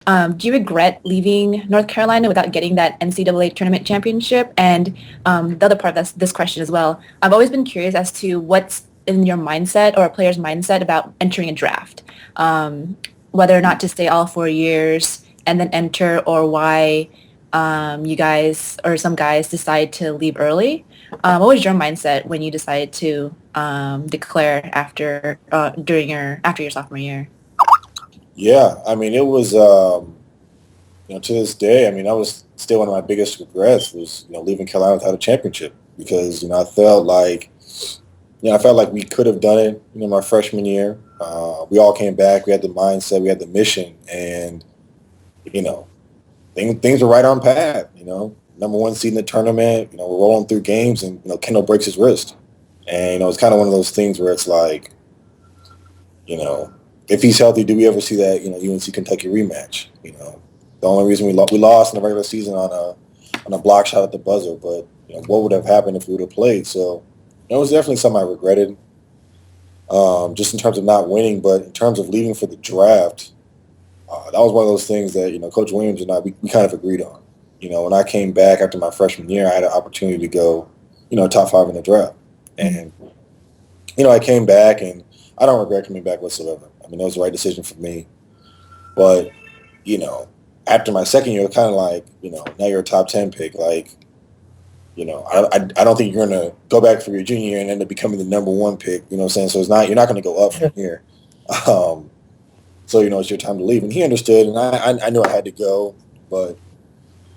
do you regret leaving North Carolina without getting that NCAA tournament championship? And the other part of this question as well, I've always been curious as to what's in your mindset or a player's mindset about entering a draft, whether or not to stay all 4 years and then enter, or why you guys or some guys decide to leave early. What was your mindset when you decided to declare after your sophomore year? Yeah, I mean, it was, to this day, I mean, that was still one of my biggest regrets was, leaving Carolina without a championship because, I felt like we could have done it, my freshman year. We all came back. We had the mindset. We had the mission. And, you know, things were right on path, Number one seed in the tournament, we're rolling through games and, Kendall breaks his wrist. And, it's kind of one of those things where it's like, you know, if he's healthy, do we ever see that, UNC Kentucky rematch? The only reason we lost in the regular season on a block shot at the buzzer, but what would have happened if we would have played? So it was definitely something I regretted, just in terms of not winning. But in terms of leaving for the draft, that was one of those things that Coach Williams and I we kind of agreed on. When I came back after my freshman year, I had an opportunity to go, top 5 in the draft, and I came back and I don't regret coming back whatsoever. I mean, that was the right decision for me. But, after my second year, it was kind of like, now you're a top 10 pick. Like, I don't think you're going to go back for your junior year and end up becoming the number 1 pick. You know what I'm saying? So you're not going to go up from here. So, it's your time to leave. And he understood, and I knew I had to go. But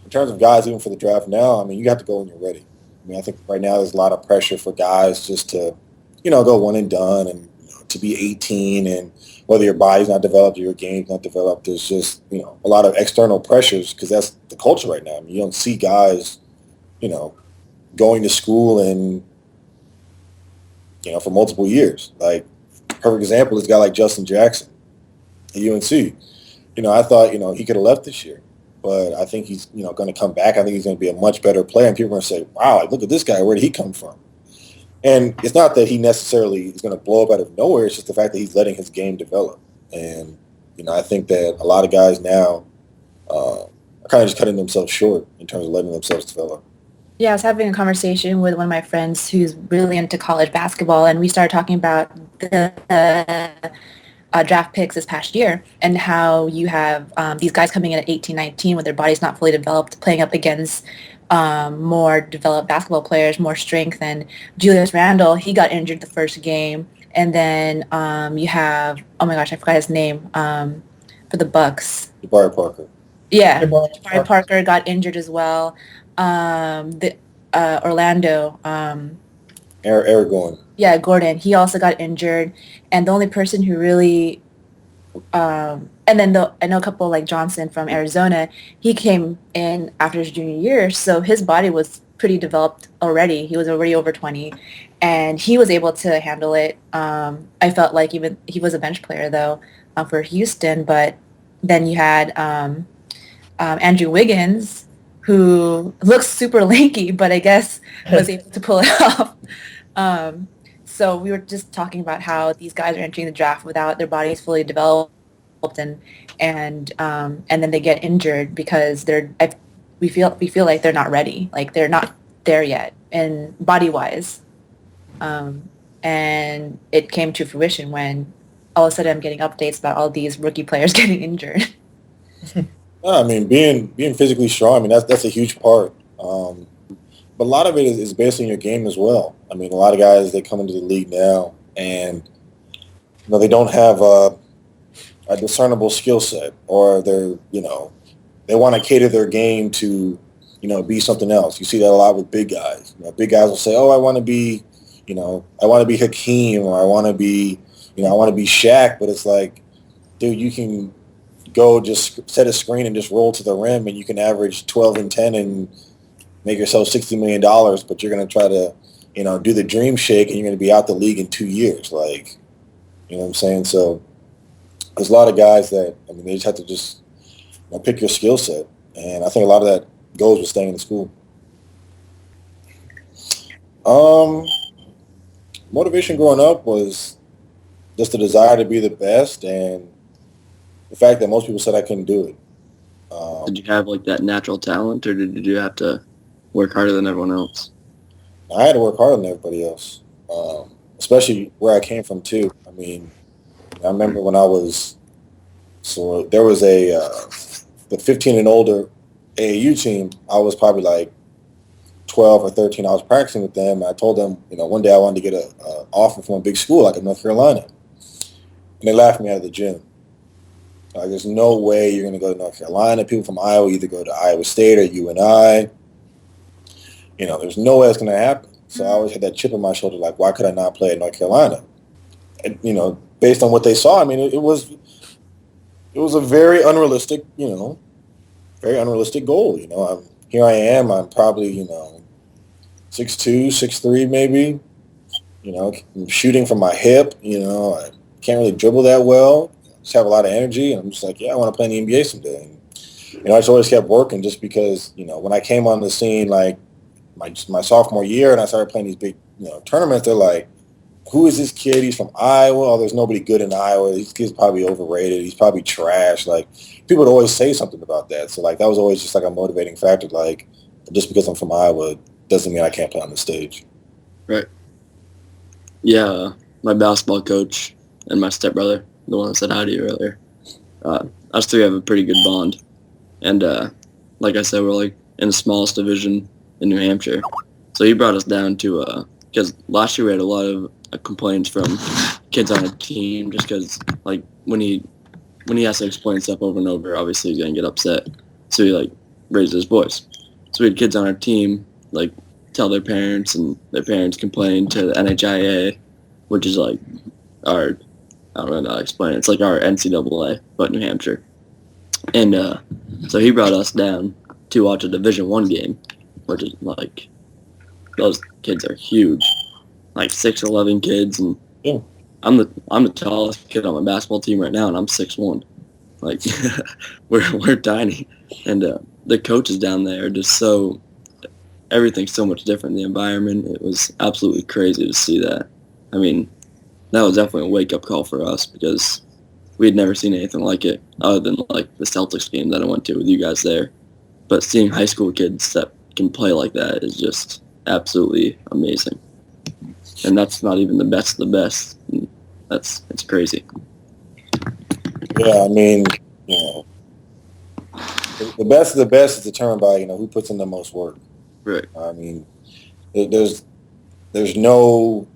in terms of guys, even for the draft now, I mean, you have to go when you're ready. I mean, I think right now there's a lot of pressure for guys just to, go one and done and to be 18, and whether your body's not developed or your game's not developed, there's just, a lot of external pressures because that's the culture right now. I mean, you don't see guys, going to school and, for multiple years. Like, perfect example is a guy like Justin Jackson at UNC. I thought, he could have left this year, but I think he's, going to come back. I think he's going to be a much better player, and people are going to say, wow, like, look at this guy. Where did he come from? And it's not that he necessarily is going to blow up out of nowhere. It's just the fact that he's letting his game develop. And, I think that a lot of guys now are kind of just cutting themselves short in terms of letting themselves develop. Yeah, I was having a conversation with one of my friends who's really into college basketball, and we started talking about the draft picks this past year and how you have these guys coming in at 18, 19 with their bodies not fully developed, playing up against more developed basketball players, more strength. And Julius Randle, he got injured the first game. And then you have, oh my gosh, I forgot his name, for the Bucks. Jabari Parker. Yeah, Jabari Parker got injured as well. The Orlando. Eric Gordon. Yeah, Gordon. He also got injured. And the only person who really and then I know a couple like Johnson from Arizona, he came in after his junior year, so his body was pretty developed already. He was already over 20, and he was able to handle it. I felt like even he was a bench player, though, for Houston, but then you had Andrew Wiggins, who looks super lanky, but I guess was able to pull it off. So we were just talking about how these guys are entering the draft without their bodies fully developed, and then they get injured because we feel like they're not ready, like they're not there yet, and body wise, and it came to fruition when all of a sudden I'm getting updates about all these rookie players getting injured. I mean, being physically strong, I mean, that's a huge part. But a lot of it is based on your game as well. I mean, a lot of guys, they come into the league now and, they don't have a discernible skill set, or they want to cater their game to, be something else. You see that a lot with big guys. Big guys will say, oh, I want to be Hakeem, or I want to be Shaq. But it's like, dude, you can go just set a screen and just roll to the rim, and you can average 12 and 10 and make yourself $60 million, but you're going to try to, do the dream shake, and you're going to be out the league in 2 years. Like, you know what I'm saying? So there's a lot of guys that, I mean, they just have to just pick your skill set. And I think a lot of that goes with staying in school. Motivation growing up was just the desire to be the best, and the fact that most people said I couldn't do it. Um, Did you have like that natural talent, or did you have to work harder than everyone else? I had to work harder than everybody else, especially where I came from too. I mean, I remember when I was so there was the 15 and older AAU team. I was probably like 12 or 13. I was practicing with them. And I told them, one day I wanted to get a offer from a big school like in North Carolina, and they laughed me out of the gym. Like, there's no way you're going to go to North Carolina. People from Iowa either go to Iowa State or UNI. There's no way it's going to happen. So I always had that chip on my shoulder, like, why could I not play at North Carolina? And, based on what they saw, I mean, it was a very unrealistic, very unrealistic goal. Here I am. I'm probably, 6'2", 6'3", maybe. I'm shooting from my hip. I can't really dribble that well. Just have a lot of energy, and I'm just like, yeah, I want to play in the NBA someday. And, I just always kept working, just because, when I came on the scene, like my sophomore year, and I started playing these big, tournaments, they're like, who is this kid? He's from Iowa. Oh, there's nobody good in Iowa. This kid's probably overrated. He's probably trash. Like, people would always say something about that. So, like, that was always just like a motivating factor. Like, just because I'm from Iowa doesn't mean I can't play on the stage. Right. Yeah, my basketball coach and my stepbrother, the one that said hi to you earlier, us three have a pretty good bond. And like I said, we're like in the smallest division in New Hampshire. So he brought us down to, because last year we had a lot of complaints from kids on the team, just because, like, when he has to explain stuff over and over, obviously he's going to get upset. So he, like, raised his voice. So we had kids on our team, like, tell their parents, and their parents complain to the NHIA, which is, like, our, I don't know how to explain it. It's like our NCAA, but New Hampshire. And so he brought us down to watch a Division I game, which is, like, those kids are huge. Like 6'11" kids, and Yeah. I'm the tallest kid on my basketball team right now, and I'm 6'1". Like, we're tiny, and the coaches down there are just everything's so much different. The environment, it was absolutely crazy to see that. I mean, that was definitely a wake up call for us, because we had never seen anything like it, other than like the Celtics game that I went to with you guys there. But seeing high school kids that can play like that is just absolutely amazing. And that's not even the best of the best. It's crazy. Yeah, I mean, the best of the best is determined by, who puts in the most work. Right. I mean, there's no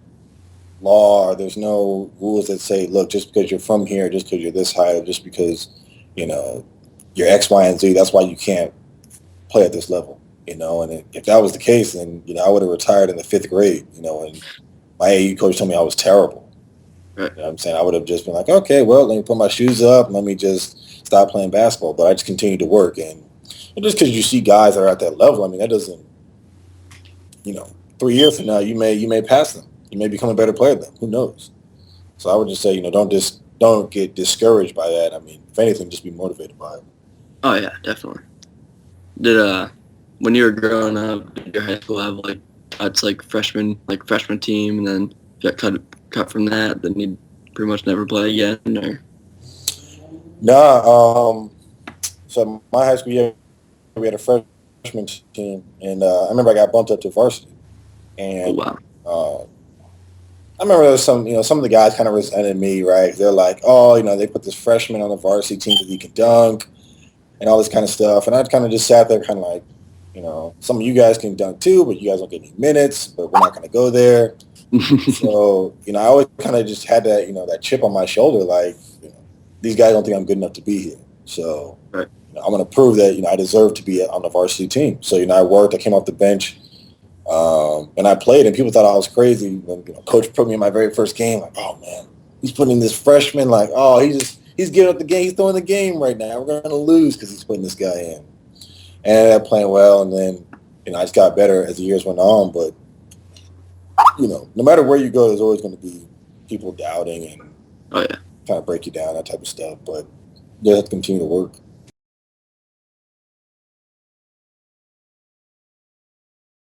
law, or there's no rules that say, look, just because you're from here, just because you're this height, or just because, you're X, Y, and Z, that's why you can't play at this level. And if that was the case, then, I would have retired in the 5th grade, and my AAU coach told me I was terrible. Right. You know what I'm saying? I would have just been like, okay, well, let me put my shoes up, let me just stop playing basketball. But I just continued to work. And just because you see guys that are at that level, I mean, that doesn't, 3 years from now, you may pass them. You may become a better player than them. Who knows? So I would just say, don't get discouraged by that. I mean, if anything, just be motivated by it. Oh yeah, definitely. Did when you were growing up, did your high school have like cuts, like freshman team, and then got cut from that, then you pretty much never play again, or? Nah. So my high school year, we had a freshman team, and I remember I got bumped up to varsity. And Oh wow. I remember there was some of the guys kind of resented me, right? They're like, oh, they put this freshman on the varsity team because he can dunk and all this kind of stuff. And I kind of just sat there kind of like, some of you guys can dunk too, but you guys don't get any minutes, but we're not going to go there. So, I always kind of just had that, that chip on my shoulder, like, these guys don't think I'm good enough to be here. So Right. I'm going to prove that, I deserve to be on the varsity team. So, I worked, I came off the bench, and I played, and people thought I was crazy. When coach put me in my very first game, like, oh man, he's putting this freshman, like, oh, he's giving up the game, he's throwing the game right now. We're going to lose because he's putting this guy in. And I ended up playing well, and then I just got better as the years went on. But no matter where you go, there's always going to be people doubting and Oh yeah. trying to break you down, that type of stuff. But you have to continue to work.